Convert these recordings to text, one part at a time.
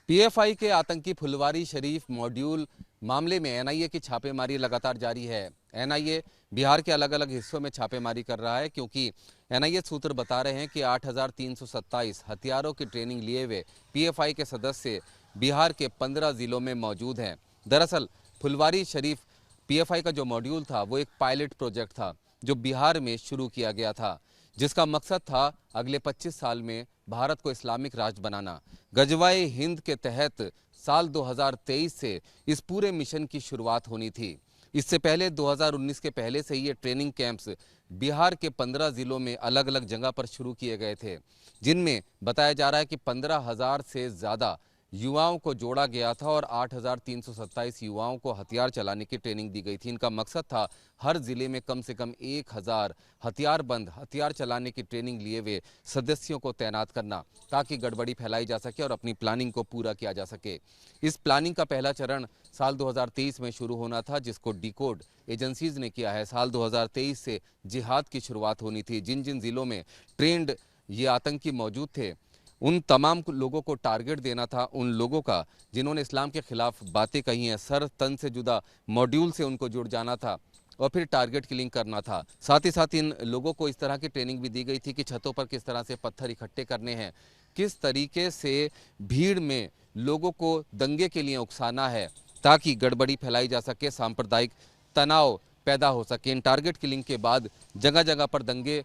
PFI के आतंकी Phulwari Sharif module मामले में एनआईए की छापेमारी लगातार जारी है। एनआईए बिहार के अलग अलग हिस्सों में छापेमारी कर रहा है क्योंकि एनआईए सूत्र बता रहे हैं कि 8,327 हथियारों की ट्रेनिंग लिए हुए पीएफआई के सदस्य बिहार के 15 जिलों में मौजूद हैं। दरअसल फुलवारी शरीफ पीएफआई का जो मॉड्यूल था वो एक पायलट प्रोजेक्ट था जो बिहार में शुरू किया गया था, जिसका मकसद था अगले 25 साल में भारत को इस्लामिक राष्ट्र बनाना। गजवाए हिंद के तहत साल 2023 से इस पूरे मिशन की शुरुआत होनी थी। इससे पहले 2019 के पहले से ये ट्रेनिंग कैंप्स बिहार के 15 जिलों में अलग अलग जगह पर शुरू किए गए थे, जिनमें बताया जा रहा है कि 15,000 से ज़्यादा युवाओं को जोड़ा गया था और 8,327 युवाओं को हथियार चलाने की ट्रेनिंग दी गई थी। इनका मकसद था हर जिले में कम से कम 1,000 हथियारबंद हथियार चलाने की ट्रेनिंग लिए हुए सदस्यों को तैनात करना, ताकि गड़बड़ी फैलाई जा सके और अपनी प्लानिंग को पूरा किया जा सके। इस प्लानिंग का पहला चरण साल 2023 में शुरू होना था, जिसको डिकोड एजेंसीज ने किया है। साल 2023 से जिहाद की शुरुआत होनी थी। जिन जिन जिलों में ट्रेंड ये आतंकी मौजूद थे, उन तमाम लोगों को टारगेट देना था, उन लोगों का जिन्होंने इस्लाम के खिलाफ बातें कही हैं, सर तन से जुदा मॉड्यूल से उनको जुड़ जाना था और फिर टारगेट किलिंग करना था। साथ ही साथ इन लोगों को इस तरह की ट्रेनिंग भी दी गई थी कि छतों पर किस तरह से पत्थर इकट्ठे करने हैं, किस तरीके से भीड़ में लोगों को दंगे के लिए उकसाना है ताकि गड़बड़ी फैलाई जा सके, सांप्रदायिक तनाव पैदा हो सके। इन टारगेट किलिंग के बाद जगह जगह पर दंगे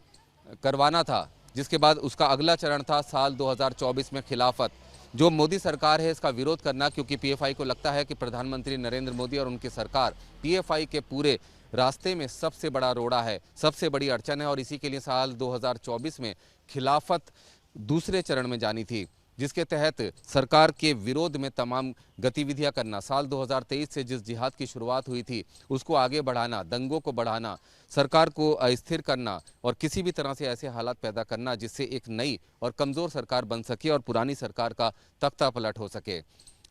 करवाना था, जिसके बाद उसका अगला चरण था साल 2024 में खिलाफत। जो मोदी सरकार है इसका विरोध करना, क्योंकि पीएफआई को लगता है कि प्रधानमंत्री नरेंद्र मोदी और उनकी सरकार पीएफआई के पूरे रास्ते में सबसे बड़ा रोड़ा है, सबसे बड़ी अड़चन है, और इसी के लिए साल 2024 में खिलाफत दूसरे चरण में जानी थी, जिसके तहत सरकार के विरोध में तमाम गतिविधियां करना, साल 2023 से जिस जिहाद की शुरुआत हुई थी उसको आगे बढ़ाना, दंगों को बढ़ाना, सरकार को अस्थिर करना और किसी भी तरह से ऐसे हालात पैदा करना जिससे एक नई और कमज़ोर सरकार बन सके और पुरानी सरकार का तख्ता पलट हो सके।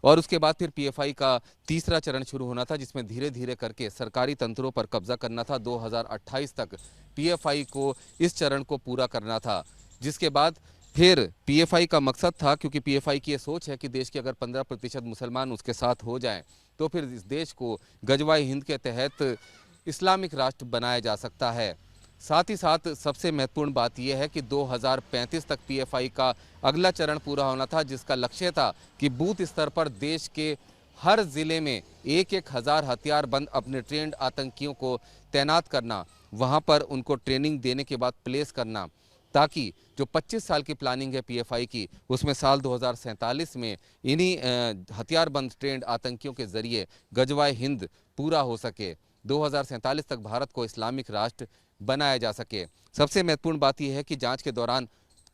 और उसके बाद फिर पीएफआई का तीसरा चरण शुरू होना था, जिसमें धीरे धीरे करके सरकारी तंत्रों पर कब्जा करना था। 2028 तक पीएफआई को इस चरण को पूरा करना था, जिसके बाद फिर पीएफआई का मकसद था, क्योंकि पीएफआई की ये सोच है कि देश के अगर 15% मुसलमान उसके साथ हो जाएं तो फिर इस देश को गजवाए हिंद के तहत इस्लामिक राष्ट्र बनाया जा सकता है। साथ ही साथ सबसे महत्वपूर्ण बात यह है कि 2035 तक पीएफआई का अगला चरण पूरा होना था, जिसका लक्ष्य था कि बूथ स्तर पर देश के हर जिले में 1,000 हथियारबंद अपने ट्रेंड आतंकियों को तैनात करना, वहां पर उनको ट्रेनिंग देने के बाद प्लेस करना, ताकि जो 25 साल की प्लानिंग है पीएफआई की, उसमें साल 2047 में इन्हीं हथियारबंद ट्रेंड आतंकियों के जरिए गजवाए हिंद पूरा हो सके, 2047 तक भारत को इस्लामिक राष्ट्र बनाया जा सके। सबसे महत्वपूर्ण बात यह है कि जांच के दौरान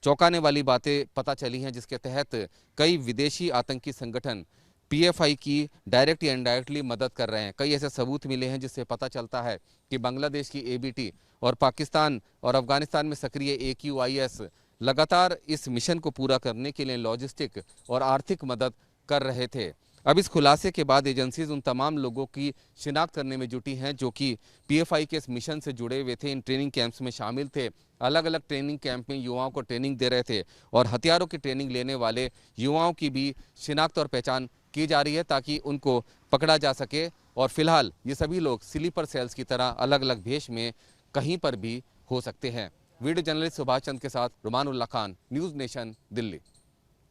चौंकाने वाली बातें पता चली हैं, जिसके तहत कई विदेशी आतंकी संगठन पीएफआई की डायरेक्ट या इनडायरेक्टली मदद कर रहे हैं। कई ऐसे सबूत मिले हैं जिससे पता चलता है कि बांग्लादेश की एबीटी और पाकिस्तान और अफगानिस्तान में सक्रिय एक्यूआईएस लगातार इस मिशन को पूरा करने के लिए लॉजिस्टिक और आर्थिक मदद कर रहे थे। अब इस खुलासे के बाद एजेंसीज उन तमाम लोगों की शिनाख्त करने में जुटी हैं जो कि पीएफआई के इस मिशन से जुड़े हुए थे, इन ट्रेनिंग कैंप्स में शामिल थे, अलग अलग ट्रेनिंग कैंप में युवाओं को ट्रेनिंग दे रहे थे, और हथियारों की ट्रेनिंग लेने वाले युवाओं की भी शिनाख्त और पहचान की जा रही है ताकि उनको पकड़ा जा सके। और फिलहाल ये सभी लोग स्लीपर सेल्स की तरह अलग अलग भेष में कहीं पर भी हो सकते हैं। वीडियो जर्नलिस्ट सुभाष चंद के साथ रुमान उल्लाह खान, न्यूज़ नेशन, दिल्ली।